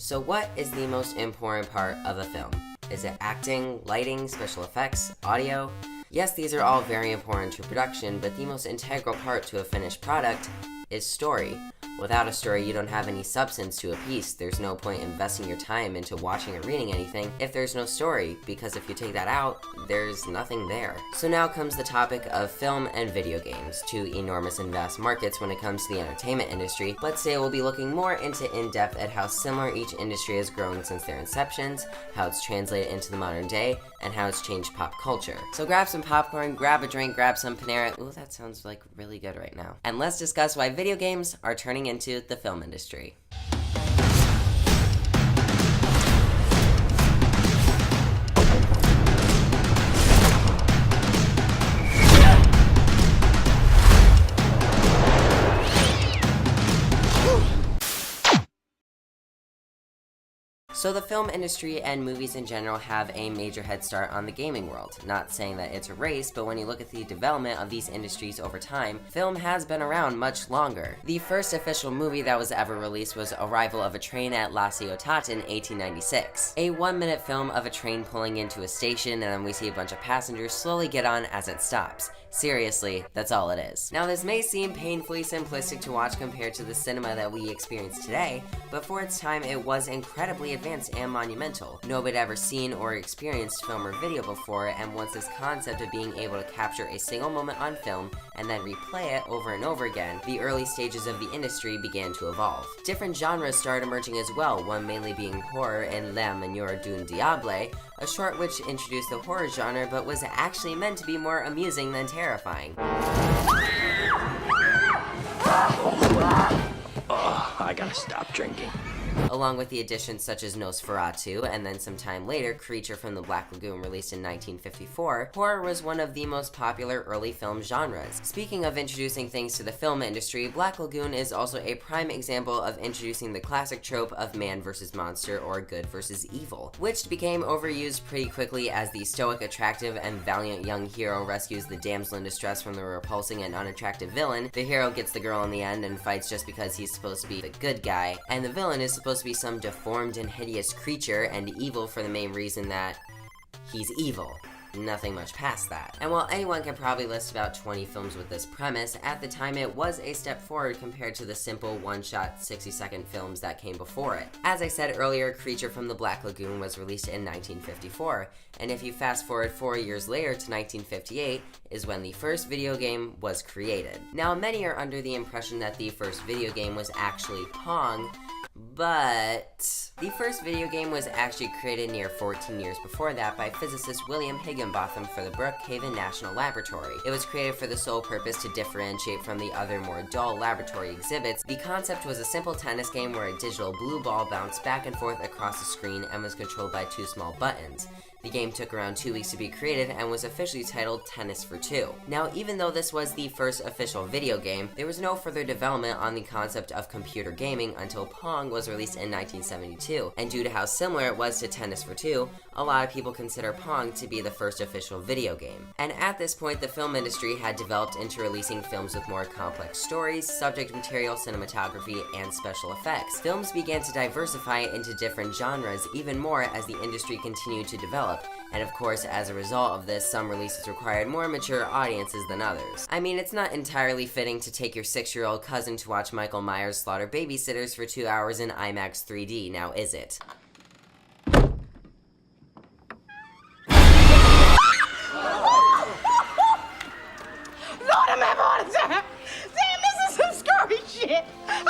So what is the most important part of a film? Is it acting, lighting, special effects, audio? Yes, these are all very important to production, but the most integral part to a finished product is story. Without a story, you don't have any substance to a piece. There's no point investing your time into watching or reading anything if there's no story, because if you take that out, there's nothing there. So now comes the topic of film and video games, two enormous and vast markets when it comes to the entertainment industry, but today we'll be looking more into in-depth at how similar each industry has grown since their inceptions, how it's translated into the modern day, and how it's changed pop culture. So grab some popcorn, grab a drink, grab some Panera. Ooh, that sounds like really good right now. And let's discuss why video games are turning into the film industry. So the film industry and movies in general have a major head start on the gaming world. Not saying that it's a race, but when you look at the development of these industries over time, film has been around much longer. The first official movie that was ever released was Arrival of a Train at La Ciotat in 1896. A 1-minute film of a train pulling into a station, and then we see a bunch of passengers slowly get on as it stops. Seriously, that's all it is. Now this may seem painfully simplistic to watch compared to the cinema that we experience today, but for its time it was incredibly advanced and monumental. Nobody had ever seen or experienced film or video before, and once this concept of being able to capture a single moment on film and then replay it over and over again, the early stages of the industry began to evolve. Different genres started emerging as well, one mainly being horror in La Manière d'un Diable, a short which introduced the horror genre but was actually meant to be more amusing than terrifying. Oh, I gotta stop drinking. Along with the additions such as Nosferatu, and then some time later, Creature from the Black Lagoon released in 1954, horror was one of the most popular early film genres. Speaking of introducing things to the film industry, Black Lagoon is also a prime example of introducing the classic trope of man versus monster or good versus evil, which became overused pretty quickly as the stoic, attractive, and valiant young hero rescues the damsel in distress from the repulsing and unattractive villain. The hero gets the girl in the end and fights just because he's supposed to be the good guy, and the villain is supposed to be some deformed and hideous creature and evil for the main reason that he's evil. Nothing much past that. And while anyone can probably list about 20 films with this premise, at the time it was a step forward compared to the simple one-shot 60-second films that came before it. As I said earlier, Creature from the Black Lagoon was released in 1954, and if you fast forward 4 years later to 1958 is when the first video game was created. Now many are under the impression that the first video game was actually Pong, but the first video game was actually created near 14 years before that by physicist William Higginbotham for the Brookhaven National Laboratory. It was created for the sole purpose to differentiate from the other more dull laboratory exhibits. The concept was a simple tennis game where a digital blue ball bounced back and forth across the screen and was controlled by 2 small buttons. The game took around 2 weeks to be created and was officially titled Tennis for Two. Now, even though this was the first official video game, there was no further development on the concept of computer gaming until Pong was released in 1972, and due to how similar it was to Tennis for Two, a lot of people consider Pong to be the first official video game. And at this point, the film industry had developed into releasing films with more complex stories, subject material, cinematography, and special effects. Films began to diversify into different genres even more as the industry continued to develop. And of course, as a result of this, some releases required more mature audiences than others. I mean, it's not entirely fitting to take your 6-year-old cousin to watch Michael Myers slaughter babysitters for 2 hours in IMAX 3D, now is it?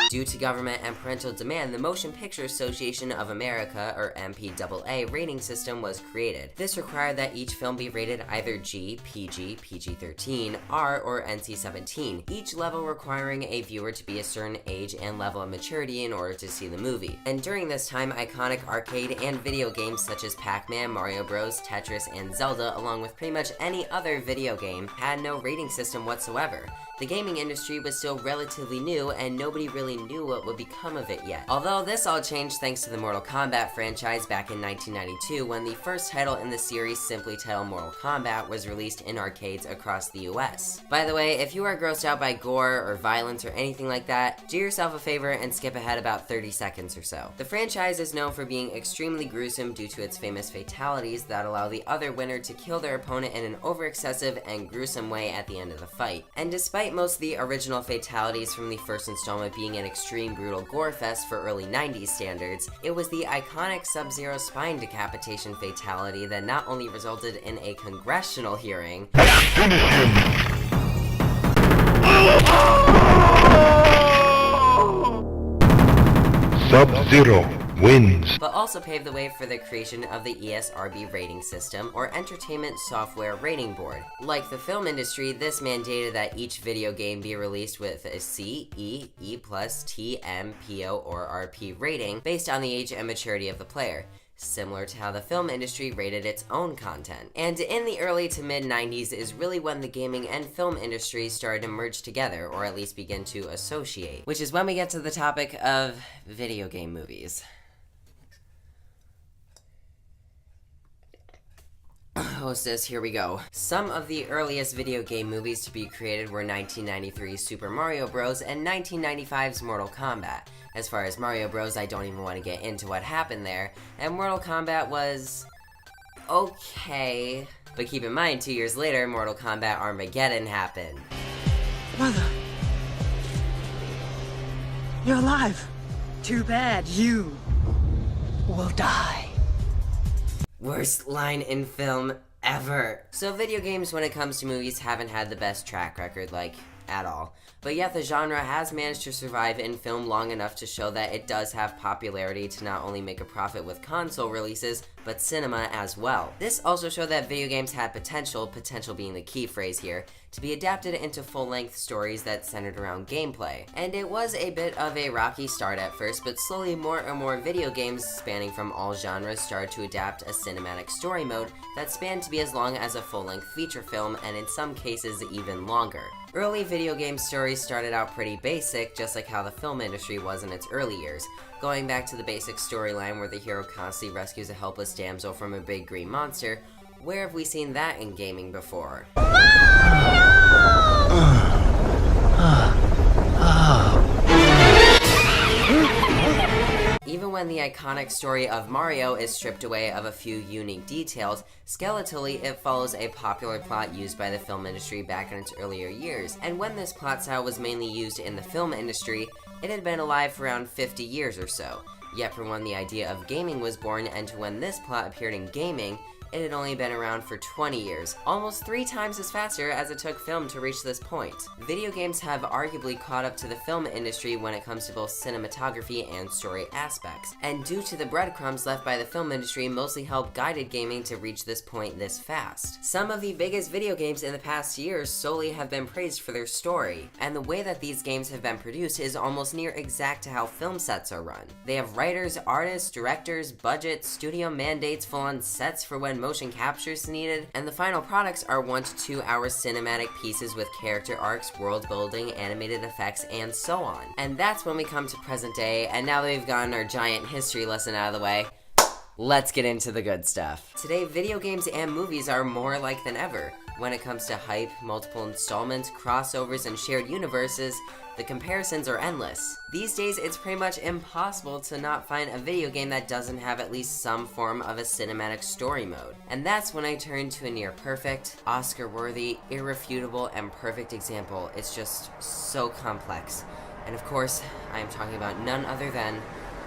Due to government and parental demand, the Motion Picture Association of America, or MPAA, rating system was created. This required that each film be rated either G, PG, PG-13, R, or NC-17, each level requiring a viewer to be a certain age and level of maturity in order to see the movie. And during this time, iconic arcade and video games such as Pac-Man, Mario Bros, Tetris, and Zelda, along with pretty much any other video game, had no rating system whatsoever. The gaming industry was still relatively new, and nobody really knew what would become of it yet. Although this all changed thanks to the Mortal Kombat franchise back in 1992, when the first title in the series, simply titled Mortal Kombat, was released in arcades across the US. By the way, if you are grossed out by gore or violence or anything like that, do yourself a favor and skip ahead about 30 seconds or so. The franchise is known for being extremely gruesome due to its famous fatalities that allow the other winner to kill their opponent in an over-excessive and gruesome way at the end of the fight. And despite most of the original fatalities from the first installment being an extreme brutal gore fest for early 90s standards, it was the iconic Sub-Zero spine decapitation fatality that not only resulted in a congressional hearing, Sub-Zero wins. but also paved the way for the creation of the ESRB rating system, or Entertainment Software Rating Board. Like the film industry, this mandated that each video game be released with a C, E, E+, T, M, PO, or RP rating based on the age and maturity of the player, similar to how the film industry rated its own content. And in the early to mid 90s is really when the gaming and film industries started to merge together, or at least begin to associate, which is when we get to the topic of video game movies. Hostess, here we go. Some of the earliest video game movies to be created were 1993's Super Mario Bros. And 1995's Mortal Kombat. As far as Mario Bros, I don't even want to get into what happened there, and Mortal Kombat was okay. But keep in mind, 2 years later, Mortal Kombat Armageddon happened. Mother! You're alive! Too bad you will die. Worst line in film ever. So video games, when it comes to movies, haven't had the best track record, like, at all. But yet the genre has managed to survive in film long enough to show that it does have popularity to not only make a profit with console releases, but cinema as well. This also showed that video games had potential being the key phrase here, to be adapted into full-length stories that centered around gameplay. And it was a bit of a rocky start at first, but slowly more and more video games spanning from all genres started to adapt a cinematic story mode that spanned to be as long as a full-length feature film, and in some cases even longer. Early video game stories started out pretty basic, just like how the film industry was in its early years, going back to the basic storyline where the hero constantly rescues a helpless damsel from a big green monster. Where have we seen that in gaming before? Even when the iconic story of Mario is stripped away of a few unique details, skeletally it follows a popular plot used by the film industry back in its earlier years, and when this plot style was mainly used in the film industry, it had been alive for around 50 years or so. Yet from when the idea of gaming was born and to when this plot appeared in gaming, it had only been around for 20 years, almost 3 times as faster as it took film to reach this point. Video games have arguably caught up to the film industry when it comes to both cinematography and story aspects, and due to the breadcrumbs left by the film industry mostly helped guided gaming to reach this point this fast. Some of the biggest video games in the past years solely have been praised for their story, and the way that these games have been produced is almost near exact to how film sets are run. They have writers, artists, directors, budgets, studio mandates, full-on sets for when motion capture is needed, and the final products are 1 to 2 hour cinematic pieces with character arcs, world building, animated effects, and so on. And that's when we come to present day, and now that we've gotten our giant history lesson out of the way, let's get into the good stuff. Today, video games and movies are more alike than ever. When it comes to hype, multiple installments, crossovers, and shared universes, the comparisons are endless. These days, it's pretty much impossible to not find a video game that doesn't have at least some form of a cinematic story mode. And that's when I turn to a near perfect, Oscar-worthy, irrefutable, and perfect example. It's just so complex. And of course, I am talking about none other than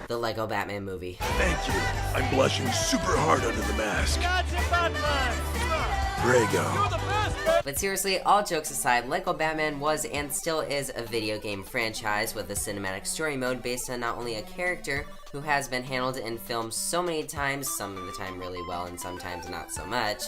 the Lego Batman movie. Thank you. I'm blushing super hard under the mask. Grego. But seriously, all jokes aside, Lego Batman was and still is a video game franchise with a cinematic story mode based on not only a character who has been handled in films so many times, some of the time really well and sometimes not so much.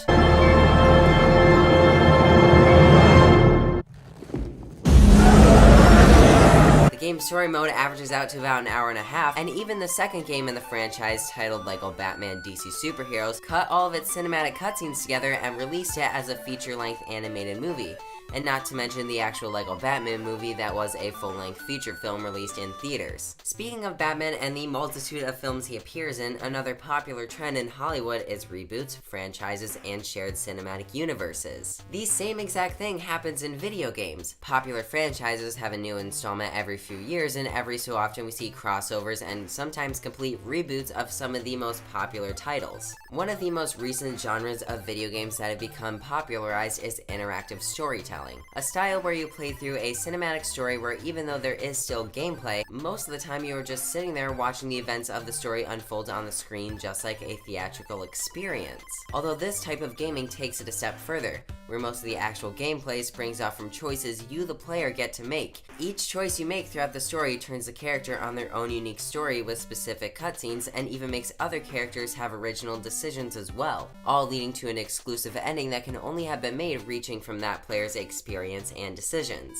The game's story mode averages out to about an hour and a half, and even the second game in the franchise, titled Lego Batman DC Superheroes, cut all of its cinematic cutscenes together and released it as a feature-length animated movie. and not to mention the actual Lego Batman movie that was a full-length feature film released in theaters. Speaking of Batman and the multitude of films he appears in, another popular trend in Hollywood is reboots, franchises, and shared cinematic universes. The same exact thing happens in video games. Popular franchises have a new installment every few years, and every so often we see crossovers and sometimes complete reboots of some of the most popular titles. One of the most recent genres of video games that have become popularized is interactive storytelling, a style where you play through a cinematic story where even though there is still gameplay, most of the time you are just sitting there watching the events of the story unfold on the screen just like a theatrical experience. Although this type of gaming takes it a step further, where most of the actual gameplay springs off from choices you, the player, get to make. Each choice you make throughout the story turns the character on their own unique story with specific cutscenes, and even makes other characters have original decisions as well, all leading to an exclusive ending that can only have been made reaching from that player's experience and decisions.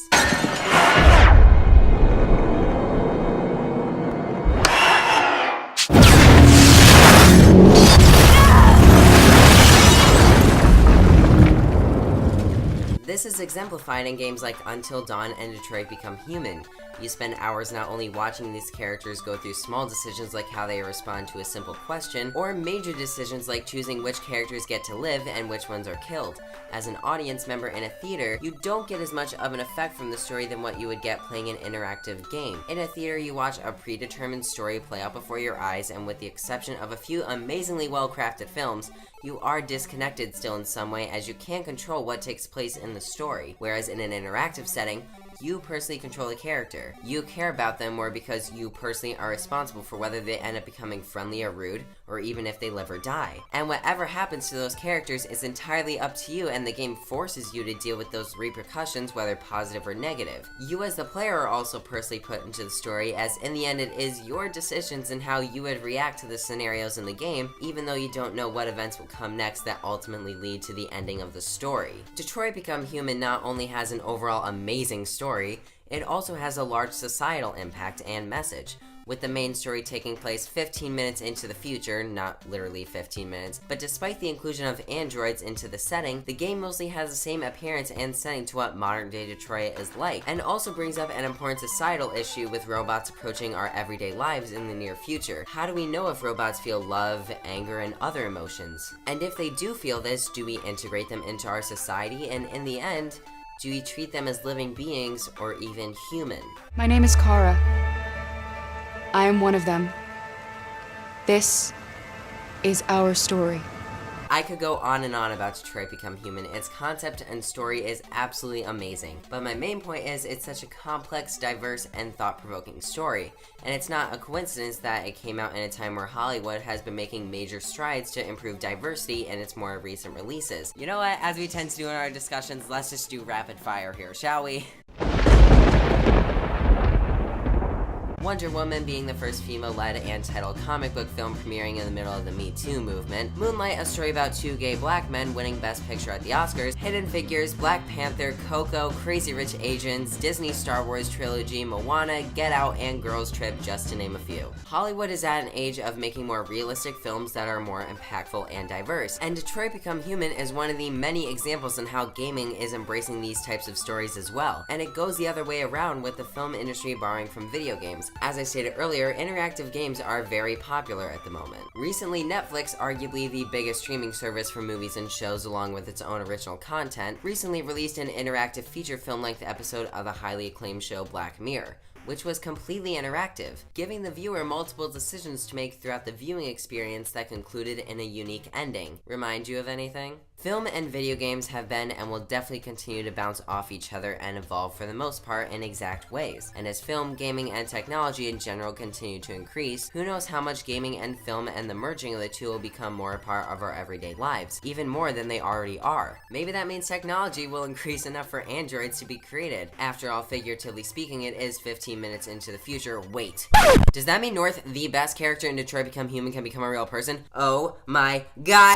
This is exemplified in games like Until Dawn and Detroit Become Human. You spend hours not only watching these characters go through small decisions like how they respond to a simple question, or major decisions like choosing which characters get to live and which ones are killed. As an audience member in a theater, you don't get as much of an effect from the story than what you would get playing an interactive game. In a theater, you watch a predetermined story play out before your eyes, and with the exception of a few amazingly well-crafted films, you are disconnected still in some way as you can't control what takes place in the story. Whereas in an interactive setting, you personally control the character. You care about them more because you personally are responsible for whether they end up becoming friendly or rude, or even if they live or die. And whatever happens to those characters is entirely up to you, and the game forces you to deal with those repercussions, whether positive or negative. You as the player are also personally put into the story, as in the end it is your decisions and how you would react to the scenarios in the game, even though you don't know what events will come next that ultimately lead to the ending of the story. Detroit Become Human not only has an overall amazing story, it also has a large societal impact and message, with the main story taking place 15 minutes into the future, not literally 15 minutes, but despite the inclusion of androids into the setting, the game mostly has the same appearance and setting to what modern day Detroit is like, and also brings up an important societal issue with robots approaching our everyday lives in the near future. How do we know if robots feel love, anger, and other emotions? And if they do feel this, do we integrate them into our society, and in the end, do we treat them as living beings or even human? My name is Kara. I am one of them. This is our story. I could go on and on about Detroit Become Human. Its concept and story is absolutely amazing. But my main point is it's such a complex, diverse, and thought-provoking story. And it's not a coincidence that it came out in a time where Hollywood has been making major strides to improve diversity in its more recent releases. You know what? As we tend to do in our discussions, let's just do rapid fire here, shall we? Wonder Woman being the first female-led and titled comic book film premiering in the middle of the Me Too movement. Moonlight, a story about two gay black men winning Best Picture at the Oscars. Hidden Figures, Black Panther, Coco, Crazy Rich Asians, Disney Star Wars trilogy, Moana, Get Out, and Girls Trip, just to name a few. Hollywood is at an age of making more realistic films that are more impactful and diverse, and Detroit Become Human is one of the many examples on how gaming is embracing these types of stories as well. And it goes the other way around with the film industry borrowing from video games. As I stated earlier, interactive games are very popular at the moment. Recently, Netflix, arguably the biggest streaming service for movies and shows along with its own original content, recently released an interactive feature film-length episode of the highly acclaimed show Black Mirror, which was completely interactive, giving the viewer multiple decisions to make throughout the viewing experience that concluded in a unique ending. Remind you of anything? Film and video games have been and will definitely continue to bounce off each other and evolve for the most part in exact ways. And as film, gaming, and technology in general continue to increase, who knows how much gaming and film and the merging of the two will become more a part of our everyday lives, even more than they already are. Maybe that means technology will increase enough for androids to be created. After all, figuratively speaking, it is 15 minutes into the future. Wait. Does that mean North, the best character in Detroit Become Human, can become a real person? Oh my god!